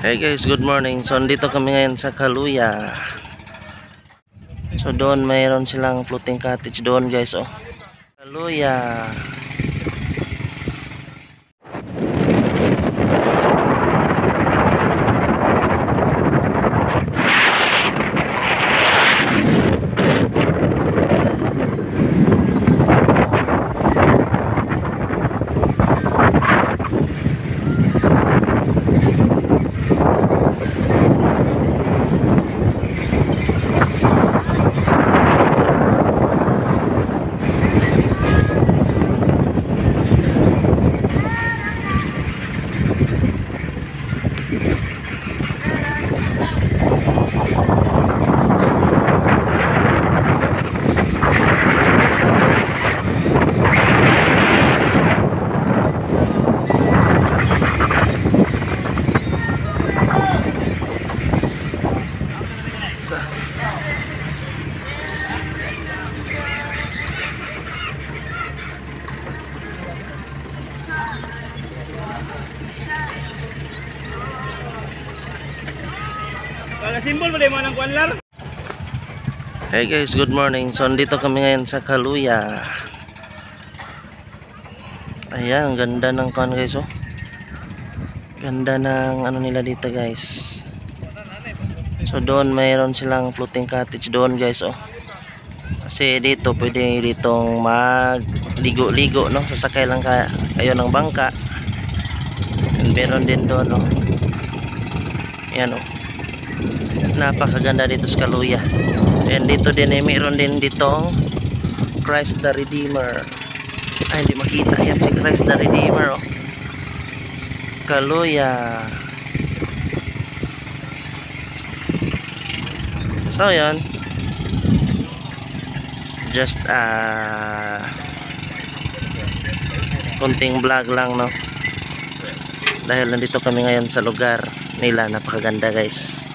Hey guys, good morning. So dito kami ngayon sa Kaluya. So doon mayroon silang floating cottage doon guys, oh. Kaluya. Kala simbol mo mo ng kuanlar. Hey guys, good morning. So dito kami ngayon sa Kaluya. Ayan, ganda ng kuan guys, oh. Ganda ng ano nila dito guys. So doon mayroon silang floating cottage doon guys, oh. Kasi dito pwede ditong magligo-ligo, no? Sasakay lang kayo ng bangka. And meron din doon, no? Ayan, oh. Napakaganda dito sa Kaluya. And dito din mayroon din ditong Christ the Redeemer. Ay, hindi makita yan si Christ the Redeemer, oh. Kaluya. So yan, just kunting vlog lang, no, dahil nandito kami ngayon sa lugar nila. Napakaganda guys.